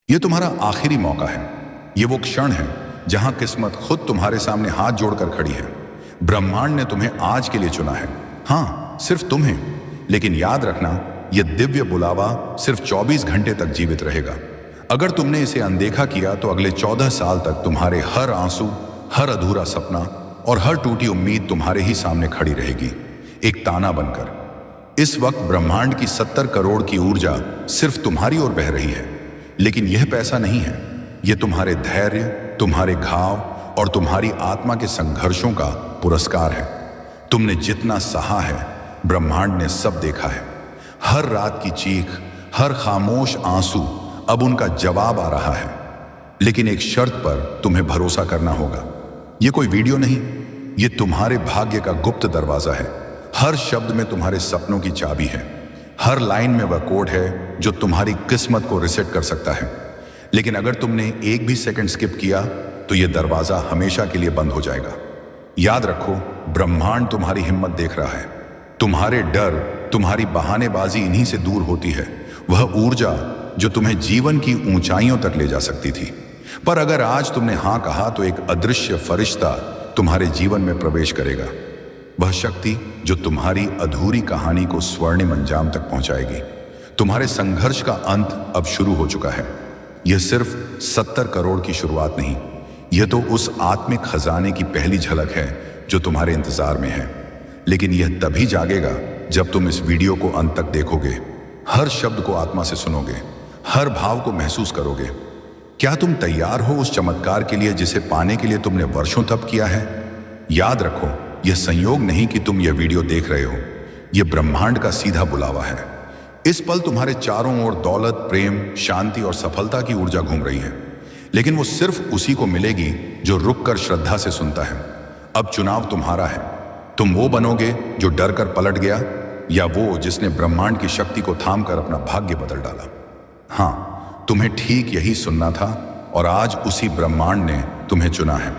ये तुम्हारा आखिरी मौका है। ये वो क्षण है जहां किस्मत खुद तुम्हारे सामने हाथ जोड़कर खड़ी है। ब्रह्मांड ने तुम्हें आज के लिए चुना है। हाँ, सिर्फ तुम्हें। लेकिन याद रखना, यह दिव्य बुलावा सिर्फ 24 घंटे तक जीवित रहेगा। अगर तुमने इसे अनदेखा किया तो अगले 14 साल तक तुम्हारे हर आंसू, हर अधूरा सपना और हर टूटी उम्मीद तुम्हारे ही सामने खड़ी रहेगी, एक ताना बनकर। इस वक्त ब्रह्मांड की 70 करोड़ की ऊर्जा सिर्फ तुम्हारी ओर बह रही है। लेकिन यह पैसा नहीं है, यह तुम्हारे धैर्य, तुम्हारे घाव और तुम्हारी आत्मा के संघर्षों का पुरस्कार है। तुमने जितना सहा है, ब्रह्मांड ने सब देखा है। हर रात की चीख, हर खामोश आंसू, अब उनका जवाब आ रहा है। लेकिन एक शर्त पर तुम्हें भरोसा करना होगा। यह कोई वीडियो नहीं, यह तुम्हारे भाग्य का गुप्त दरवाजा है। हर शब्द में तुम्हारे सपनों की चाबी है। हर लाइन में वह कोड है जो तुम्हारी किस्मत को रिसेट कर सकता है। लेकिन अगर तुमने एक भी सेकंड स्किप किया तो यह दरवाजा हमेशा के लिए बंद हो जाएगा। याद रखो, ब्रह्मांड तुम्हारी हिम्मत देख रहा है। तुम्हारे डर, तुम्हारी बहानेबाजी इन्हीं से दूर होती है। वह ऊर्जा जो तुम्हें जीवन की ऊंचाइयों तक ले जा सकती थी। पर अगर आज तुमने हां कहा तो एक अदृश्य फरिश्ता तुम्हारे जीवन में प्रवेश करेगा। वह शक्ति जो तुम्हारी अधूरी कहानी को स्वर्णिम अंजाम तक पहुंचाएगी। तुम्हारे संघर्ष का अंत अब शुरू हो चुका है। यह सिर्फ 70 करोड़ की शुरुआत नहीं, यह तो उस आत्मिक खजाने की पहली झलक है जो तुम्हारे इंतजार में है। लेकिन यह तभी जागेगा जब तुम इस वीडियो को अंत तक देखोगे, हर शब्द को आत्मा से सुनोगे, हर भाव को महसूस करोगे। क्या तुम तैयार हो उस चमत्कार के लिए जिसे पाने के लिए तुमने वर्षों तप किया है? याद रखो, यह संयोग नहीं कि तुम यह वीडियो देख रहे हो, यह ब्रह्मांड का सीधा बुलावा है। इस पल तुम्हारे चारों ओर दौलत, प्रेम, शांति और सफलता की ऊर्जा घूम रही है। लेकिन वो सिर्फ उसी को मिलेगी जो रुककर श्रद्धा से सुनता है। अब चुनाव तुम्हारा है। तुम वो बनोगे जो डर कर पलट गया, या वो जिसने ब्रह्मांड की शक्ति को थाम कर अपना भाग्य बदल डाला। हाँ, तुम्हें ठीक यही सुनना था और आज उसी ब्रह्मांड ने तुम्हें चुना है।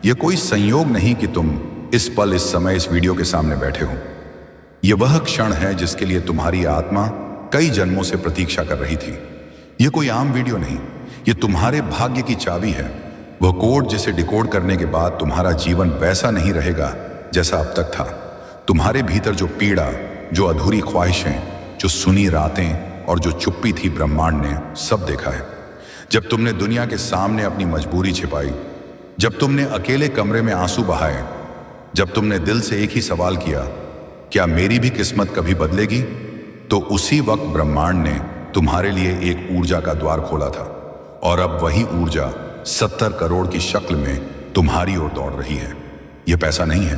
यह कोई संयोग नहीं कि तुम इस पल, इस समय, इस वीडियो के सामने बैठे हो। यह वह क्षण है जिसके लिए तुम्हारी आत्मा कई जन्मों से प्रतीक्षा कर रही थी। यह कोई आम वीडियो नहीं, यह तुम्हारे भाग्य की चाबी है। वह कोड जिसे डिकोड करने के बाद तुम्हारा जीवन वैसा नहीं रहेगा जैसा अब तक था। तुम्हारे भीतर जो पीड़ा, जो अधूरी ख्वाहिशें, जो सुनी रातें और जो चुप्पी थी, ब्रह्मांड ने सब देखा है। जब तुमने दुनिया के सामने अपनी मजबूरी छिपाई, जब तुमने अकेले कमरे में आंसू बहाए, जब तुमने दिल से एक ही सवाल किया, क्या मेरी भी किस्मत कभी बदलेगी? तो उसी वक्त ब्रह्मांड ने तुम्हारे लिए एक ऊर्जा का द्वार खोला था। और अब वही ऊर्जा 70 करोड़ की शक्ल में तुम्हारी ओर दौड़ रही है। यह पैसा नहीं है,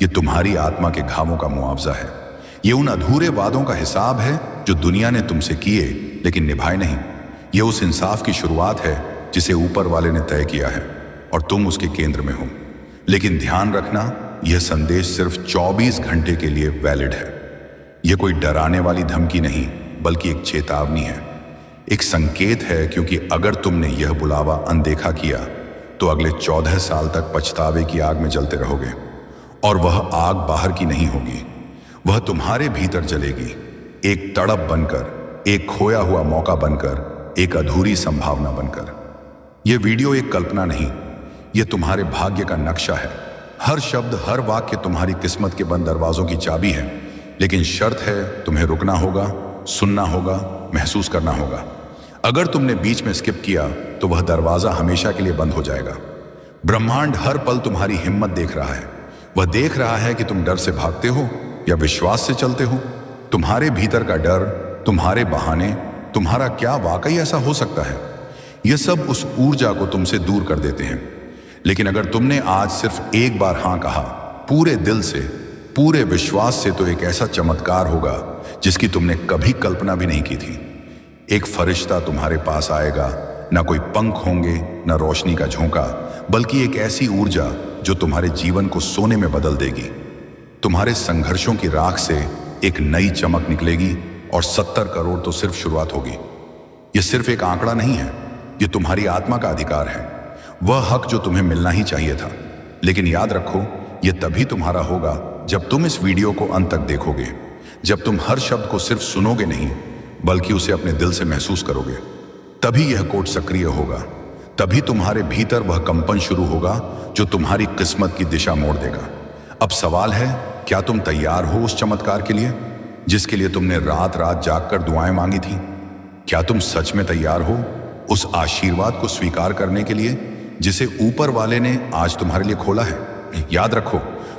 यह तुम्हारी आत्मा के घावों का मुआवजा है। यह उन अधूरे वादों का हिसाब है जो दुनिया ने तुमसे किए लेकिन निभाए नहीं। यह उस इंसाफ की शुरुआत है जिसे ऊपर वाले ने तय किया है और तुम उसके केंद्र में हो। लेकिन ध्यान रखना, यह संदेश सिर्फ 24 घंटे के लिए वैलिड है। यह कोई डराने वाली धमकी नहीं, बल्कि एक चेतावनी है, एक संकेत है। क्योंकि अगर तुमने यह बुलावा अनदेखा किया तो अगले 14 साल तक पछतावे की आग में जलते रहोगे। और वह आग बाहर की नहीं होगी, वह तुम्हारे भीतर जलेगी, एक तड़प बनकर, एक खोया हुआ मौका बनकर, एक अधूरी संभावना बनकर। यह वीडियो एक कल्पना नहीं, यह तुम्हारे भाग्य का नक्शा है। हर शब्द, हर वाक्य तुम्हारी किस्मत के बंद दरवाजों की चाबी है। लेकिन शर्त है, तुम्हें रुकना होगा, सुनना होगा, महसूस करना होगा। अगर तुमने बीच में स्किप किया तो वह दरवाजा हमेशा के लिए बंद हो जाएगा। ब्रह्मांड हर पल तुम्हारी हिम्मत देख रहा है। वह देख रहा है कि तुम डर से भागते हो या विश्वास से चलते हो। तुम्हारे भीतर का डर, तुम्हारे बहाने, तुम्हारा क्या वाकई ऐसा हो सकता है, यह सब उस ऊर्जा को तुमसे दूर कर देते हैं। लेकिन अगर तुमने आज सिर्फ एक बार हां कहा, पूरे दिल से, पूरे विश्वास से, तो एक ऐसा चमत्कार होगा जिसकी तुमने कभी कल्पना भी नहीं की थी। एक फरिश्ता तुम्हारे पास आएगा, ना कोई पंख होंगे, ना रोशनी का झोंका, बल्कि एक ऐसी ऊर्जा जो तुम्हारे जीवन को सोने में बदल देगी। तुम्हारे संघर्षों की राख से एक नई चमक निकलेगी और 70 करोड़ तो सिर्फ शुरुआत होगी। यह सिर्फ एक आंकड़ा नहीं है, यह तुम्हारी आत्मा का अधिकार है, वह हक जो तुम्हें मिलना ही चाहिए था। लेकिन याद रखो, यह तभी तुम्हारा होगा जब तुम इस वीडियो को अंत तक देखोगे, जब तुम हर शब्द को सिर्फ सुनोगे नहीं, बल्कि उसे अपने दिल से महसूस करोगे। तभी यह कोड सक्रिय होगा, तभी तुम्हारे भीतर वह कंपन शुरू होगा जो तुम्हारी किस्मत की दिशा मोड़ देगा। अब सवाल है, क्या तुम तैयार हो उस चमत्कार के लिए जिसके लिए तुमने रात रात जागकर दुआएं मांगी थी? क्या तुम सच में तैयार हो उस आशीर्वाद को स्वीकार करने के लिए जिसे ऊपर वाले ने आज तुम्हारे लिए खोला है? याद रखो,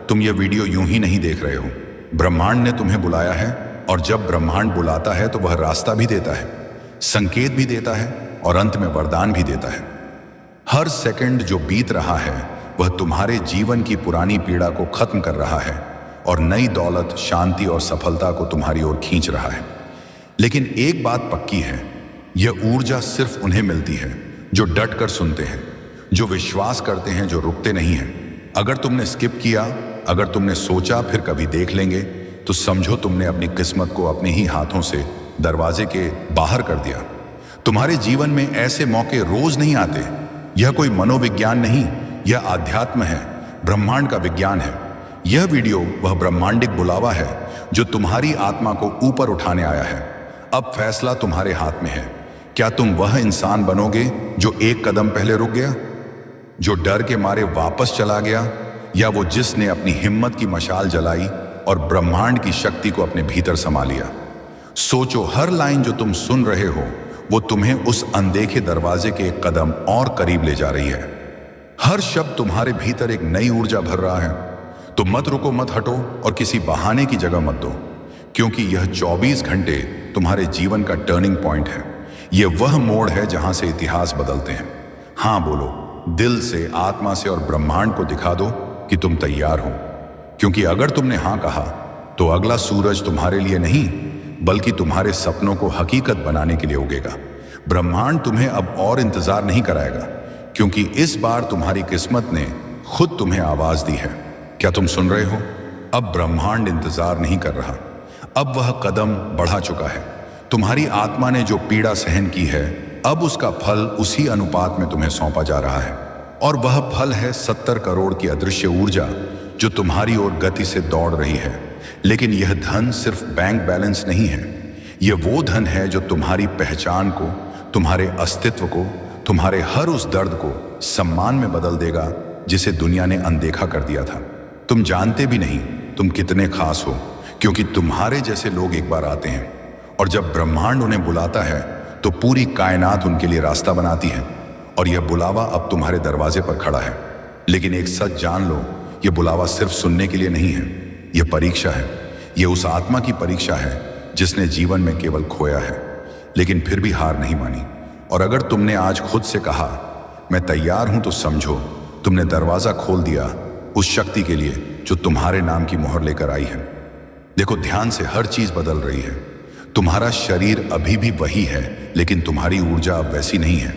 तुम यह वीडियो यूं ही नहीं देख रहे हो। ब्रह्मांड ने तुम्हें बुलाया है, और जब ब्रह्मांड बुलाता है तो वह रास्ता भी देता है, संकेत भी देता है और अंत में वरदान भी देता है। हर सेकंड जो बीत रहा है वह तुम्हारे जीवन की पुरानी पीड़ा को खत्म कर रहा है और नई दौलत, शांति और सफलता को तुम्हारी ओर खींच रहा है। लेकिन एक बात पक्की है, यह ऊर्जा सिर्फ उन्हें मिलती है जो डट कर सुनते हैं, जो विश्वास करते हैं, जो रुकते नहीं हैं। अगर तुमने स्किप किया, अगर तुमने सोचा फिर कभी देख लेंगे, तो समझो तुमने अपनी किस्मत को अपने ही हाथों से दरवाजे के बाहर कर दिया। तुम्हारे जीवन में ऐसे मौके रोज नहीं आते। यह कोई मनोविज्ञान नहीं, यह आध्यात्म है, ब्रह्मांड का विज्ञान है। यह वीडियो वह ब्रह्मांडिक बुलावा है जो तुम्हारी आत्मा को ऊपर उठाने आया है। अब फैसला तुम्हारे हाथ में है। क्या तुम वह इंसान बनोगे जो एक कदम पहले रुक गया, जो डर के मारे वापस चला गया, या वो जिसने अपनी हिम्मत की मशाल जलाई और ब्रह्मांड की शक्ति को अपने भीतर समा लिया? सोचो, हर लाइन जो तुम सुन रहे हो वो तुम्हें उस अनदेखे दरवाजे के एक कदम और करीब ले जा रही है। हर शब्द तुम्हारे भीतर एक नई ऊर्जा भर रहा है। तो मत रुको, मत हटो और किसी बहाने की जगह मत दो, क्योंकि यह 24 घंटे तुम्हारे जीवन का टर्निंग पॉइंट है। यह वह मोड़ है जहां से इतिहास बदलते हैं। हाँ बोलो, दिल से, आत्मा से, और ब्रह्मांड को दिखा दो कि तुम तैयार हो। क्योंकि अगर तुमने हाँ कहा तो अगला सूरज तुम्हारे लिए नहीं बल्कि तुम्हारे सपनों को हकीकत बनाने के लिए उगेगा। ब्रह्मांड तुम्हें अब और इंतजार नहीं कराएगा, क्योंकि इस बार तुम्हारी किस्मत ने खुद तुम्हें आवाज दी है। क्या तुम सुन रहे हो? अब ब्रह्मांड इंतजार नहीं कर रहा, अब वह कदम बढ़ा चुका है। तुम्हारी आत्मा ने जो पीड़ा सहन की है, अब उसका फल उसी अनुपात में तुम्हें सौंपा जा रहा है। और वह फल है 70 करोड़ की अदृश्य ऊर्जा जो तुम्हारी ओर गति से दौड़ रही है। लेकिन यह धन सिर्फ बैंक बैलेंस नहीं है, यह वो धन है जो तुम्हारी पहचान को, तुम्हारे अस्तित्व को, तुम्हारे हर उस दर्द को सम्मान में बदल देगा जिसे दुनिया ने अनदेखा कर दिया था। तुम जानते भी नहीं तुम कितने खास हो, क्योंकि तुम्हारे जैसे लोग एक बार आते हैं, और जब ब्रह्मांड उन्हें बुलाता है तो पूरी कायनात उनके लिए रास्ता बनाती है। और यह बुलावा अब तुम्हारे दरवाजे पर खड़ा है। लेकिन एक सच जान लो, यह बुलावा सिर्फ सुनने के लिए नहीं है, यह परीक्षा है। यह उस आत्मा की परीक्षा है जिसने जीवन में केवल खोया है लेकिन फिर भी हार नहीं मानी। और अगर तुमने आज खुद से कहा मैं तैयार हूं, तो समझो तुमने दरवाजा खोल दिया उस शक्ति के लिए जो तुम्हारे नाम की मोहर लेकर आई है। देखो, ध्यान से, हर चीज बदल रही है। तुम्हारा शरीर अभी भी वही है, लेकिन तुम्हारी ऊर्जा अब वैसी नहीं है।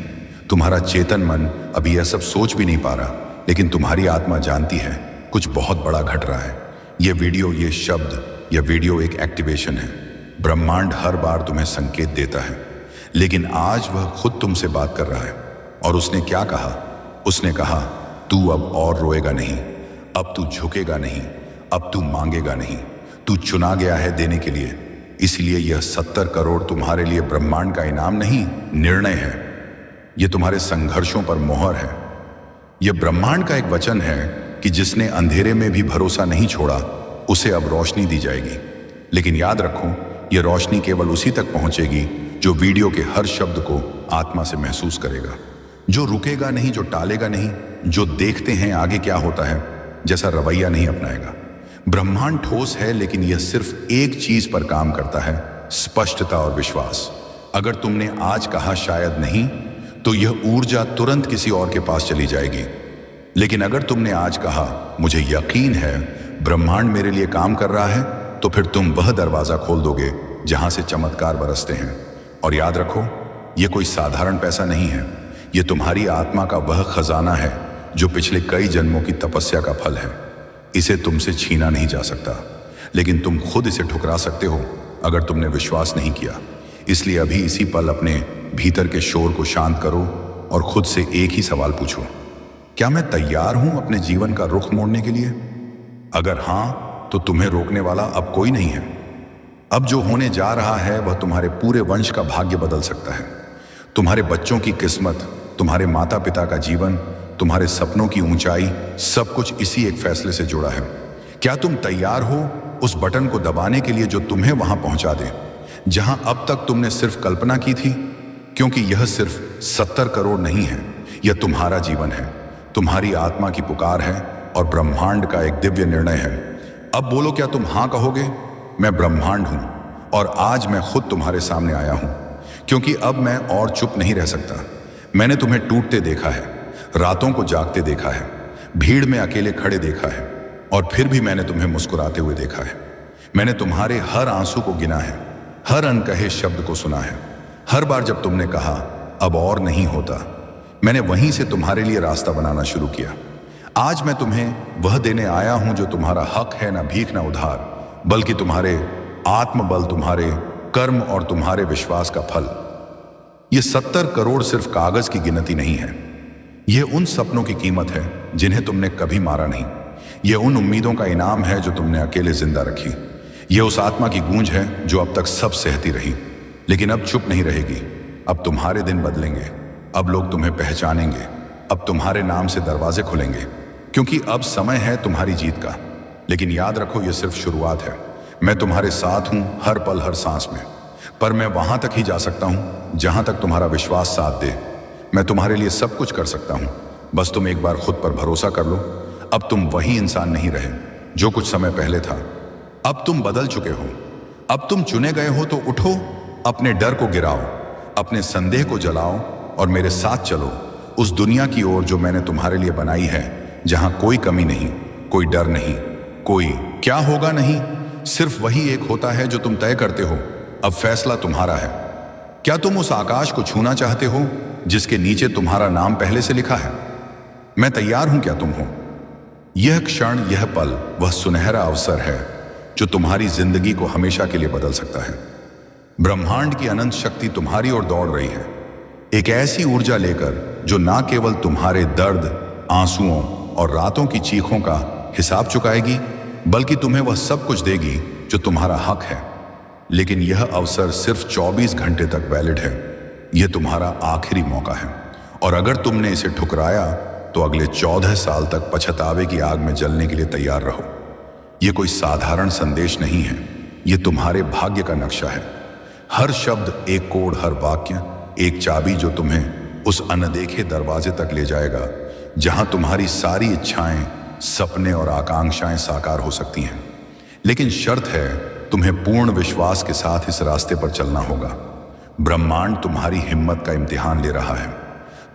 तुम्हारा चेतन मन अभी यह सब सोच भी नहीं पा रहा, लेकिन तुम्हारी आत्मा जानती है कुछ बहुत बड़ा घट रहा है। यह वीडियो, ये शब्द, यह वीडियो एक एक्टिवेशन है। ब्रह्मांड हर बार तुम्हें संकेत देता है, लेकिन आज वह खुद तुमसे बात कर रहा है। और उसने क्या कहा? उसने कहा, तू अब और रोएगा नहीं, अब तू झुकेगा नहीं, अब तू मांगेगा नहीं, तू चुना गया है देने के लिए। इसलिए यह 70 करोड़ तुम्हारे लिए ब्रह्मांड का इनाम नहीं, निर्णय है। यह तुम्हारे संघर्षों पर मोहर है। यह ब्रह्मांड का एक वचन है कि जिसने अंधेरे में भी भरोसा नहीं छोड़ा, उसे अब रोशनी दी जाएगी। लेकिन याद रखो, यह रोशनी केवल उसी तक पहुंचेगी जो वीडियो के हर शब्द को आत्मा से महसूस करेगा, जो रुकेगा नहीं, जो टालेगा नहीं, जो देखते हैं आगे क्या होता है जैसा रवैया नहीं अपनाएगा। ब्रह्मांड ठोस है, लेकिन यह सिर्फ एक चीज पर काम करता है, स्पष्टता और विश्वास। अगर तुमने आज कहा शायद नहीं, तो यह ऊर्जा तुरंत किसी और के पास चली जाएगी। लेकिन अगर तुमने आज कहा मुझे यकीन है ब्रह्मांड मेरे लिए काम कर रहा है, तो फिर तुम वह दरवाजा खोल दोगे जहां से चमत्कार बरसते हैं। और याद रखो, यह कोई साधारण पैसा नहीं है, यह तुम्हारी आत्मा का वह खजाना है जो पिछले कई जन्मों की तपस्या का फल है। इसे तुमसे छीना नहीं जा सकता, लेकिन तुम खुद इसे ठुकरा सकते हो अगर तुमने विश्वास नहीं किया। इसलिए अभी इसी पल अपने भीतर के शोर को शांत करो और खुद से एक ही सवाल पूछो, क्या मैं तैयार हूं अपने जीवन का रुख मोड़ने के लिए? अगर हां, तो तुम्हें रोकने वाला अब कोई नहीं है। अब जो होने जा रहा है वह तुम्हारे पूरे वंश का भाग्य बदल सकता है। तुम्हारे बच्चों की किस्मत, तुम्हारे माता पिता का जीवन, तुम्हारे सपनों की ऊंचाई, सब कुछ इसी एक फैसले से जुड़ा है। क्या तुम तैयार हो उस बटन को दबाने के लिए जो तुम्हें वहां पहुंचा दे जहां अब तक तुमने सिर्फ कल्पना की थी? क्योंकि यह सिर्फ 70 करोड़ नहीं है, यह तुम्हारा जीवन है, तुम्हारी आत्मा की पुकार है और ब्रह्मांड का एक दिव्य निर्णय है। अब बोलो, क्या तुम हां कहोगे? मैं ब्रह्मांड हूं और आज मैं खुद तुम्हारे सामने आया हूं, क्योंकि अब मैं और चुप नहीं रह सकता। मैंने तुम्हें टूटते देखा है, रातों को जागते देखा है, भीड़ में अकेले खड़े देखा है, और फिर भी मैंने तुम्हें मुस्कुराते हुए देखा है। मैंने तुम्हारे हर आंसू को गिना है, हर अनकहे शब्द को सुना है। हर बार जब तुमने कहा अब और नहीं होता, मैंने वहीं से तुम्हारे लिए रास्ता बनाना शुरू किया। आज मैं तुम्हें वह देने आया हूं जो तुम्हारा हक है, ना भीख ना उधार, बल्कि तुम्हारे आत्मबल, तुम्हारे कर्म और तुम्हारे विश्वास का फल। ये 70 करोड़ सिर्फ कागज की गिनती नहीं है, यह उन सपनों की कीमत है जिन्हें तुमने कभी मारा नहीं। यह उन उम्मीदों का इनाम है जो तुमने अकेले जिंदा रखी। यह उस आत्मा की गूंज है जो अब तक सब सहती रही, लेकिन अब चुप नहीं रहेगी। अब तुम्हारे दिन बदलेंगे, अब लोग तुम्हें पहचानेंगे, अब तुम्हारे नाम से दरवाजे खुलेंगे, क्योंकि अब समय है तुम्हारी जीत का। लेकिन याद रखो, यह सिर्फ शुरुआत है। मैं तुम्हारे साथ हूं हर पल, हर सांस में, पर मैं वहां तक ही जा सकता हूं जहां तक तुम्हारा विश्वास साथ दे। मैं तुम्हारे लिए सब कुछ कर सकता हूं, बस तुम एक बार खुद पर भरोसा कर लो। अब तुम वही इंसान नहीं रहे जो कुछ समय पहले था। अब तुम बदल चुके हो। अब तुम चुने गए हो, तो उठो, अपने डर को गिराओ, अपने संदेह को जलाओ और मेरे साथ चलो उस दुनिया की ओर जो मैंने तुम्हारे लिए बनाई है, जहां कोई कमी नहीं, कोई डर नहीं, कोई क्या होगा नहीं। सिर्फ वही एक होता है जो तुम तय करते हो। अब फैसला तुम्हारा है। क्या तुम उस आकाश को छूना चाहते हो जिसके नीचे तुम्हारा नाम पहले से लिखा है? मैं तैयार हूं, क्या तुम हो? यह क्षण, यह पल, वह सुनहरा अवसर है जो तुम्हारी जिंदगी को हमेशा के लिए बदल सकता है। ब्रह्मांड की अनंत शक्ति तुम्हारी ओर दौड़ रही है, एक ऐसी ऊर्जा लेकर जो ना केवल तुम्हारे दर्द, आंसुओं और रातों की चीखों का हिसाब चुकाएगी, बल्कि तुम्हें वह सब कुछ देगी जो तुम्हारा हक है। लेकिन यह अवसर सिर्फ 24 घंटे तक वैलिड है। यह तुम्हारा आखिरी मौका है, और अगर तुमने इसे ठुकराया तो अगले 14 साल तक पछतावे की आग में जलने के लिए तैयार रहो। यह कोई साधारण संदेश नहीं है, यह तुम्हारे भाग्य का नक्शा है। हर शब्द एक कोड, हर वाक्य एक चाबी जो तुम्हें उस अनदेखे दरवाजे तक ले जाएगा जहां तुम्हारी सारी इच्छाएं, सपने और आकांक्षाएं साकार हो सकती हैं। लेकिन शर्त है, तुम्हें पूर्ण विश्वास के साथ इस रास्ते पर चलना होगा। ब्रह्मांड तुम्हारी हिम्मत का इम्तिहान ले रहा है।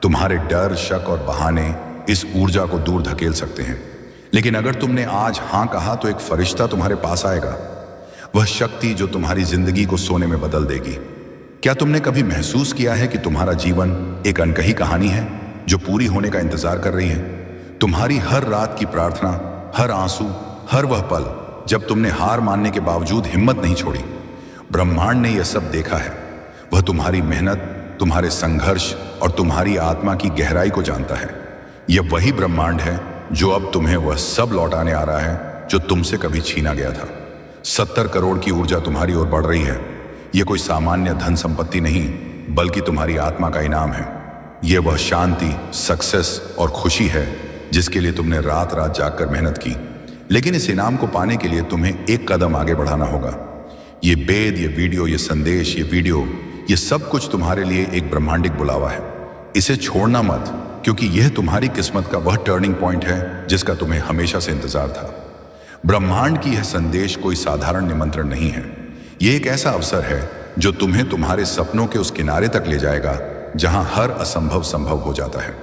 तुम्हारे डर, शक और बहाने इस ऊर्जा को दूर धकेल सकते हैं, लेकिन अगर तुमने आज हां कहा तो एक फरिश्ता तुम्हारे पास आएगा, वह शक्ति जो तुम्हारी जिंदगी को सोने में बदल देगी। क्या तुमने कभी महसूस किया है कि तुम्हारा जीवन एक अनकही कहानी है जो पूरी होने का इंतजार कर रही है? तुम्हारी हर रात की प्रार्थना, हर आंसू, हर वह पल जब तुमने हार मानने के बावजूद हिम्मत नहीं छोड़ी, ब्रह्मांड ने यह सब देखा है। वह तुम्हारी मेहनत, तुम्हारे संघर्ष और तुम्हारी आत्मा की गहराई को जानता है। यह वही ब्रह्मांड है जो अब तुम्हें वह सब लौटाने आ रहा है जो तुमसे कभी छीना गया था। 70 करोड़ की ऊर्जा तुम्हारी ओर बढ़ रही है। यह कोई सामान्य धन संपत्ति नहीं, बल्कि तुम्हारी आत्मा का इनाम है। यह वह शांति, सक्सेस और खुशी है जिसके लिए तुमने रात रात जागकर मेहनत की। लेकिन इस इनाम को पाने के लिए तुम्हें एक कदम आगे बढ़ाना होगा। ये वेद, ये वीडियो, ये संदेश, ये वीडियो, ये सब कुछ तुम्हारे लिए एक ब्रह्मांडिक बुलावा है। इसे छोड़ना मत, क्योंकि यह तुम्हारी किस्मत का वह टर्निंग पॉइंट है जिसका तुम्हें हमेशा से इंतजार था। ब्रह्मांड की यह संदेश कोई साधारण निमंत्रण नहीं है। यह एक ऐसा अवसर है जो तुम्हें तुम्हारे सपनों के उस किनारे तक ले जाएगा जहां हर असंभव संभव हो जाता है।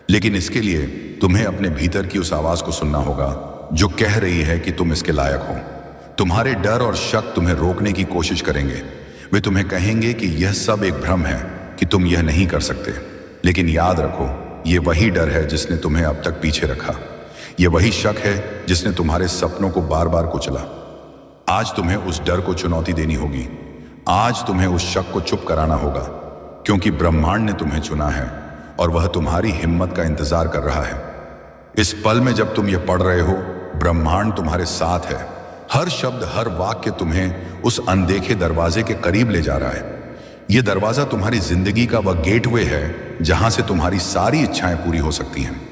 लेकिन इसके लिए तुम्हें अपने भीतर की उस आवाज को सुनना होगा जो कह रही है कि तुम इसके लायक हो। तुम्हारे डर और शक तुम्हें रोकने की कोशिश करेंगे। वे तुम्हें कहेंगे कि यह सब एक भ्रम है, कि तुम यह नहीं कर सकते। लेकिन याद रखो, यह वही डर है जिसने तुम्हें अब तक पीछे रखा। यह वही शक है जिसने तुम्हारे सपनों को बार बार कुचला। आज तुम्हें उस डर को चुनौती देनी होगी। आज तुम्हें उस शक को चुप कराना होगा, क्योंकि ब्रह्मांड ने तुम्हें चुना है और वह तुम्हारी हिम्मत का इंतजार कर रहा है। इस पल में जब तुम यह पढ़ रहे हो, ब्रह्मांड तुम्हारे साथ है। हर शब्द, हर वाक्य तुम्हें उस अनदेखे दरवाजे के करीब ले जा रहा है। यह दरवाजा तुम्हारी जिंदगी का वह गेटवे है जहां से तुम्हारी सारी इच्छाएं पूरी हो सकती हैं।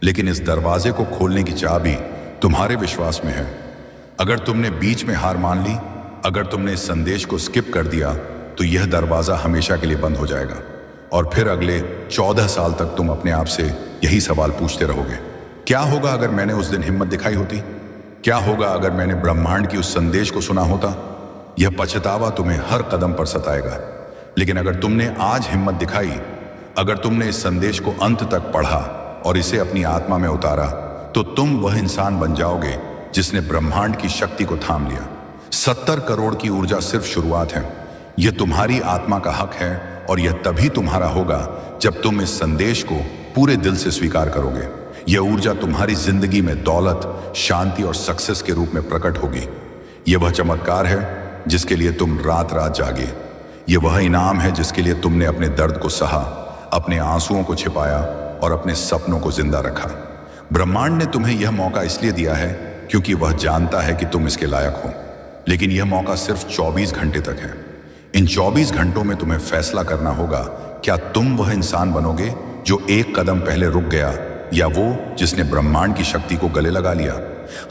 लेकिन इस दरवाजे को खोलने की चाबी तुम्हारे विश्वास में है। अगर तुमने बीच में हार मान ली, अगर तुमने इस संदेश को स्किप कर दिया, तो यह दरवाजा हमेशा के लिए बंद हो जाएगा और फिर अगले 14 साल तक तुम अपने आप से यही सवाल पूछते रहोगे, क्या होगा अगर मैंने उस दिन हिम्मत दिखाई होती? क्या होगा अगर मैंने ब्रह्मांड की उस संदेश को सुना होता? यह पछतावा तुम्हें हर कदम पर सताएगा। लेकिन अगर तुमने आज हिम्मत दिखाई, अगर तुमने इस संदेश को अंत तक पढ़ा और इसे अपनी आत्मा में उतारा, तो तुम वह इंसान बन जाओगे जिसने ब्रह्मांड की शक्ति को थाम लिया। 70 करोड़ की ऊर्जा सिर्फ शुरुआत है। यह तुम्हारी आत्मा का हक है और यह तभी तुम्हारा होगा जब तुम इस संदेश को पूरे दिल से स्वीकार करोगे। यह ऊर्जा तुम्हारी जिंदगी में दौलत, शांति और सक्सेस के रूप में प्रकट होगी। यह वह चमत्कार है जिसके लिए तुम रात रात जागे। यह वह इनाम है जिसके लिए तुमने अपने दर्द को सहा, अपने आंसुओं को छिपाया और अपने सपनों को जिंदा रखा। ब्रह्मांड ने तुम्हें यह मौका इसलिए दिया है क्योंकि वह जानता है कि तुम इसके लायक हो। लेकिन यह मौका सिर्फ 24 घंटे तक है। इन 24 घंटों में तुम्हें फैसला करना होगा, क्या तुम वह इंसान बनोगे जो एक कदम पहले रुक गया, या वो जिसने ब्रह्मांड की शक्ति को गले लगा लिया।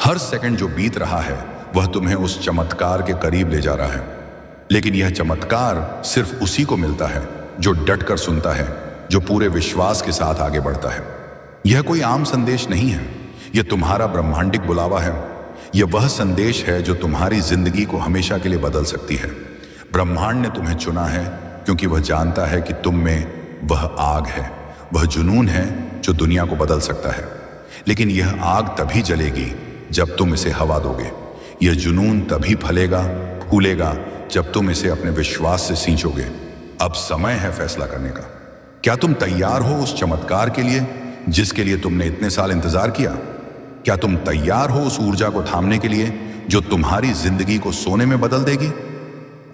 हर सेकंड जो बीत रहा है वह तुम्हें उस चमत्कार के करीब ले जा रहा है। लेकिन यह चमत्कार सिर्फ उसी को मिलता है जो डटकर सुनता है, जो पूरे विश्वास के साथ आगे बढ़ता है। यह कोई आम संदेश नहीं है, यह तुम्हारा ब्रह्मांडिक बुलावा है। यह वह संदेश है जो तुम्हारी जिंदगी को हमेशा के लिए बदल सकती है। ब्रह्मांड ने तुम्हें चुना है क्योंकि वह जानता है कि तुम में वह आग है, वह जुनून है जो दुनिया को बदल सकता है। लेकिन यह आग तभी जलेगी जब तुम इसे हवा दोगे। यह जुनून तभी फलेगा, फूलेगा जब तुम इसे अपने विश्वास से सींचोगे। अब समय है फैसला करने का। क्या तुम तैयार हो उस चमत्कार के लिए जिसके लिए तुमने इतने साल इंतजार किया? क्या तुम तैयार हो उस ऊर्जा को थामने के लिए जो तुम्हारी जिंदगी को सोने में बदल देगी?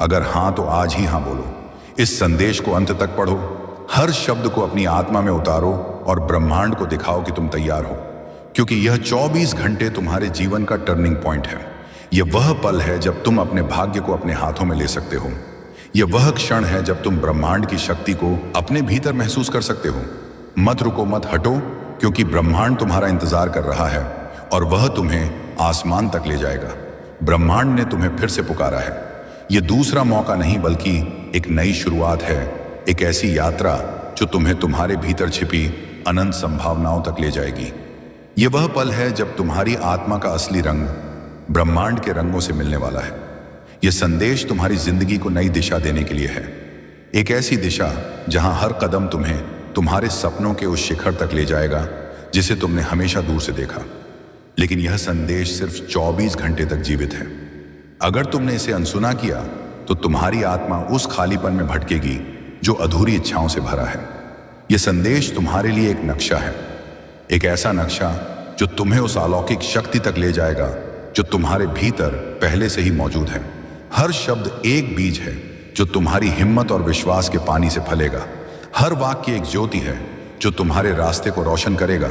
अगर हां तो आज ही हां बोलो। इस संदेश को अंत तक पढ़ो, हर शब्द को अपनी आत्मा में उतारो और ब्रह्मांड को दिखाओ कि तुम तैयार हो। क्योंकि यह 24 घंटे तुम्हारे जीवन का टर्निंग पॉइंट है। यह वह पल है जब तुम अपने भाग्य को अपने हाथों में ले सकते हो। यह वह क्षण है जब तुम ब्रह्मांड की शक्ति को अपने भीतर महसूस कर सकते हो। मत रुको, मत हटो, क्योंकि ब्रह्मांड तुम्हारा इंतजार कर रहा है और वह तुम्हें आसमान तक ले जाएगा। ब्रह्मांड ने तुम्हें फिर से पुकारा है। यह दूसरा मौका नहीं बल्कि एक नई शुरुआत है, एक ऐसी यात्रा जो तुम्हें तुम्हारे भीतर छिपी अनंत संभावनाओं तक ले जाएगी। यह वह पल है जब तुम्हारी आत्मा का असली रंग ब्रह्मांड के रंगों से मिलने वाला है। यह संदेश तुम्हारी जिंदगी को नई दिशा देने के लिए है, एक ऐसी दिशा जहां हर कदम तुम्हें तुम्हारे सपनों के उस शिखर तक ले जाएगा जिसे तुमने हमेशा दूर से देखा। लेकिन यह संदेश सिर्फ 24 घंटे तक जीवित है। अगर तुमने इसे अनसुना किया तो तुम्हारी आत्मा उस खालीपन में भटकेगी जो अधूरी इच्छाओं से भरा है। यह संदेश तुम्हारे लिए एक नक्शा है, एक ऐसा नक्शा जो तुम्हें उस अलौकिक शक्ति तक ले जाएगा जो तुम्हारे भीतर पहले से ही मौजूद है। हर शब्द एक बीज है जो तुम्हारी हिम्मत और विश्वास के पानी से फलेगा। हर वाक्य एक ज्योति है जो तुम्हारे रास्ते को रोशन करेगा।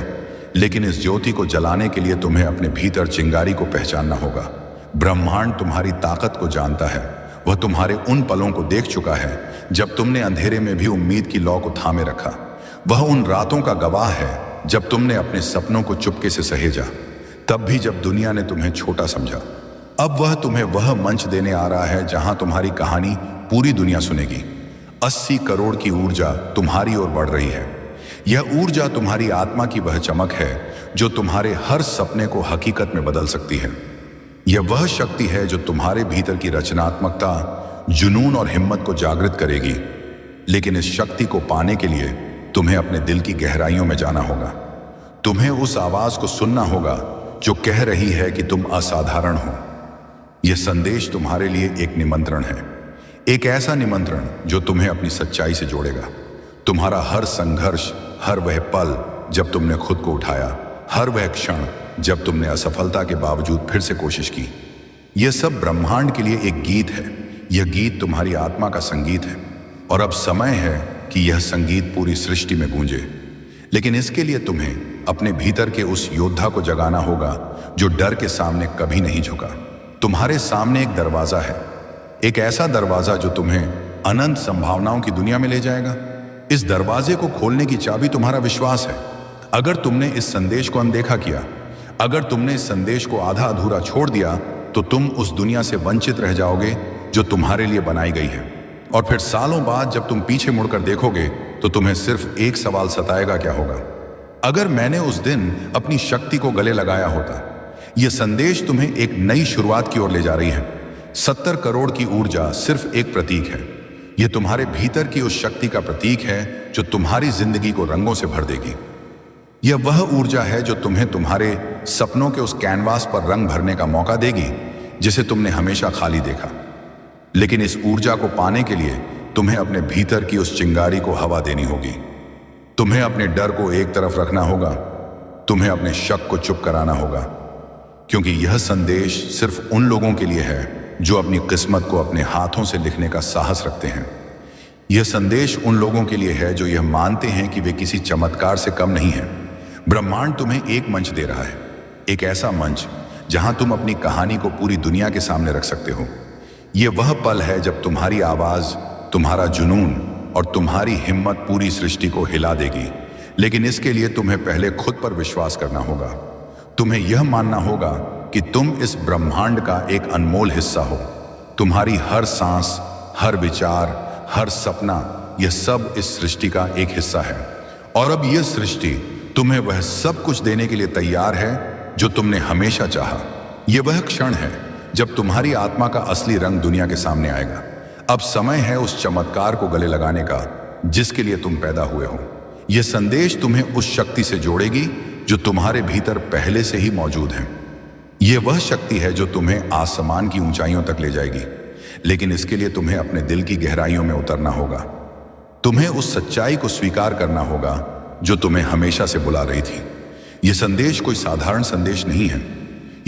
लेकिन इस ज्योति को जलाने के लिए तुम्हें अपने भीतर चिंगारी को पहचानना होगा। ब्रह्मांड तुम्हारी ताकत को जानता है। वह तुम्हारे उन पलों को देख चुका है जब तुमने अंधेरे में भी उम्मीद की लौ को थामे रखा। वह उन रातों का गवाह है जब तुमने अपने सपनों को चुपके से सहेजा, तब भी जब दुनिया ने तुम्हें छोटा समझा। अब वह तुम्हें वह मंच देने आ रहा है जहां तुम्हारी कहानी पूरी दुनिया सुनेगी। 80 करोड़ की ऊर्जा तुम्हारी ओर बढ़ रही है। यह ऊर्जा तुम्हारी आत्मा की वह चमक है जो तुम्हारे हर सपने को हकीकत में बदल सकती है। यह वह शक्ति है जो तुम्हारे भीतर की रचनात्मकता, जुनून और हिम्मत को जागृत करेगी। लेकिन इस शक्ति को पाने के लिए तुम्हें अपने दिल की गहराइयों में जाना होगा। तुम्हें उस आवाज को सुनना होगा जो कह रही है कि तुम असाधारण हो। यह संदेश तुम्हारे लिए एक निमंत्रण है, एक ऐसा निमंत्रण जो तुम्हें अपनी सच्चाई से जोड़ेगा। तुम्हारा हर संघर्ष, हर वह पल जब तुमने खुद को उठाया, हर वह क्षण जब तुमने असफलता के बावजूद फिर से कोशिश की, यह सब ब्रह्मांड के लिए एक गीत है। यह गीत तुम्हारी आत्मा का संगीत है और अब समय है कि यह संगीत पूरी सृष्टि में गूंजे। लेकिन इसके लिए तुम्हें अपने भीतर के उस योद्धा को जगाना होगा जो डर के सामने कभी नहीं झुका। तुम्हारे सामने एक दरवाजा है, एक ऐसा दरवाजा जो तुम्हें अनंत संभावनाओं की दुनिया में ले जाएगा। इस दरवाजे को खोलने की चाबी तुम्हारा विश्वास है। अगर तुमने इस संदेश को अनदेखा किया, अगर तुमने इस संदेश को आधा अधूरा छोड़ दिया, तो तुम उस दुनिया से वंचित रह जाओगे जो तुम्हारे लिए बनाई गई है। और फिर सालों बाद जब तुम पीछे मुड़कर देखोगे तो तुम्हें सिर्फ एक सवाल सताएगा, क्या होगा अगर मैंने उस दिन अपनी शक्ति को गले लगाया होता। यह संदेश तुम्हें एक नई शुरुआत की ओर ले जा रही है। 70 करोड़ की ऊर्जा सिर्फ एक प्रतीक है। यह तुम्हारे भीतर की उस शक्ति का प्रतीक है जो तुम्हारी जिंदगी को रंगों से भर देगी। यह वह ऊर्जा है जो तुम्हें तुम्हारे सपनों के उस कैनवास पर रंग भरने का मौका देगी जिसे तुमने हमेशा खाली देखा। लेकिन इस ऊर्जा को पाने के लिए तुम्हें अपने भीतर की उस चिंगारी को हवा देनी होगी। तुम्हें अपने डर को एक तरफ रखना होगा, तुम्हें अपने शक को चुप कराना होगा, क्योंकि यह संदेश सिर्फ उन लोगों के लिए है जो अपनी किस्मत को अपने हाथों से लिखने का साहस रखते हैं। यह संदेश उन लोगों के लिए है जो यह मानते हैं कि वे किसी चमत्कार से कम नहीं हैं। ब्रह्मांड तुम्हें एक मंच दे रहा है, एक ऐसा मंच जहां तुम अपनी कहानी को पूरी दुनिया के सामने रख सकते हो। यह वह पल है जब तुम्हारी आवाज, तुम्हारा जुनून और तुम्हारी हिम्मत पूरी सृष्टि को हिला देगी। लेकिन इसके लिए तुम्हें पहले खुद पर विश्वास करना होगा। तुम्हें यह मानना होगा कि तुम इस ब्रह्मांड का एक अनमोल हिस्सा हो। तुम्हारी हर सांस, हर विचार, हर सपना, यह सब इस सृष्टि का एक हिस्सा है। और अब यह सृष्टि तुम्हें वह सब कुछ देने के लिए तैयार है जो तुमने हमेशा चाहा। यह वह क्षण है जब तुम्हारी आत्मा का असली रंग दुनिया के सामने आएगा। अब समय है उस चमत्कार को गले लगाने का जिसके लिए तुम पैदा हुए हो। यह संदेश तुम्हें उस शक्ति से जोड़ेगी जो तुम्हारे भीतर पहले से ही मौजूद है। यह वह शक्ति है जो तुम्हें आसमान की ऊंचाइयों तक ले जाएगी। लेकिन इसके लिए तुम्हें अपने दिल की गहराइयों में उतरना होगा। तुम्हें उस सच्चाई को स्वीकार करना होगा जो तुम्हें हमेशा से बुला रही थी। यह संदेश कोई साधारण संदेश नहीं है।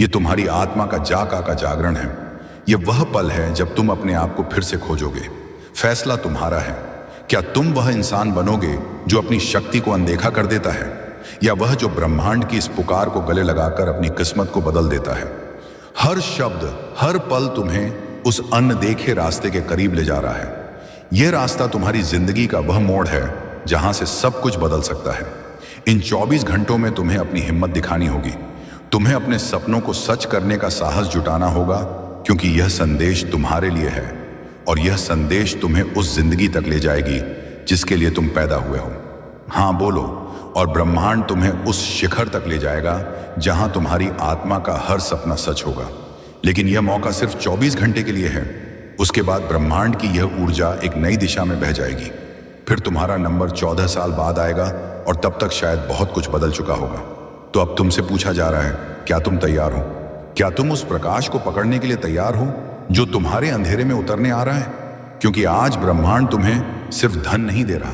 यह तुम्हारी आत्मा का का जागरण है। यह वह पल है जब तुम अपने आप को फिर से खोजोगे। फैसला तुम्हारा है। क्या तुम वह इंसान बनोगे जो अपनी शक्ति को अनदेखा कर देता है, या वह जो ब्रह्मांड की इस पुकार को गले लगाकर अपनी किस्मत को बदल देता है? हर शब्द, हर पल तुम्हें उस अनदेखे रास्ते के करीब ले जा रहा है। यह रास्ता तुम्हारी जिंदगी का वह मोड़ है जहां से सब कुछ बदल सकता है। इन 24 घंटों में तुम्हें अपनी हिम्मत दिखानी होगी। तुम्हें अपने सपनों को सच करने का साहस जुटाना होगा, क्योंकि यह संदेश तुम्हारे लिए है और यह संदेश तुम्हें उस जिंदगी तक ले जाएगी जिसके लिए तुम पैदा हुए हो। हाँ बोलो, और ब्रह्मांड तुम्हें उस शिखर तक ले जाएगा जहां तुम्हारी आत्मा का हर सपना सच होगा। लेकिन यह मौका सिर्फ 24 घंटे के लिए है। उसके बाद ब्रह्मांड की यह ऊर्जा एक नई दिशा में बह जाएगी। फिर तुम्हारा नंबर 14 साल बाद आएगा और तब तक शायद बहुत कुछ बदल चुका होगा। तो अब तुमसे पूछा जा रहा है, क्या तुम तैयार हो? क्या तुम उस प्रकाश को पकड़ने के लिए तैयार हो जो तुम्हारे अंधेरे में उतरने आ रहा है? क्योंकि आज ब्रह्मांड तुम्हें सिर्फ धन नहीं दे रहा।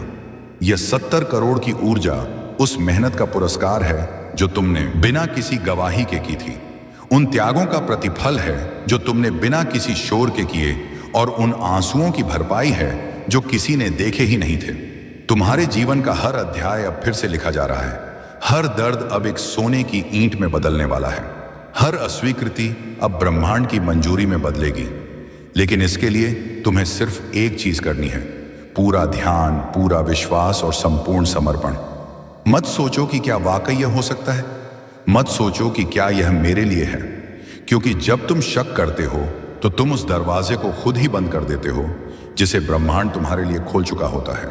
यह 70 करोड़ की ऊर्जा उस मेहनत का पुरस्कार है जो तुमने बिना किसी गवाही के की थी। उन त्यागों का प्रतिफल है जो तुमने बिना किसी शोर के किए, और उन आंसुओं की भरपाई है जो किसी ने देखे ही नहीं थे। तुम्हारे जीवन का हर अध्याय अब फिर से लिखा जा रहा है। हर दर्द अब एक सोने की ईंट में बदलने वाला है। हर अस्वीकृति अब ब्रह्मांड की मंजूरी में बदलेगी। लेकिन इसके लिए तुम्हें सिर्फ एक चीज करनी है, पूरा ध्यान, पूरा विश्वास और संपूर्ण समर्पण। मत सोचो कि क्या वाकई यह हो सकता है। मत सोचो कि क्या यह मेरे लिए है, क्योंकि जब तुम शक करते हो तो तुम उस दरवाजे को खुद ही बंद कर देते हो जिसे ब्रह्मांड तुम्हारे लिए खोल चुका होता है।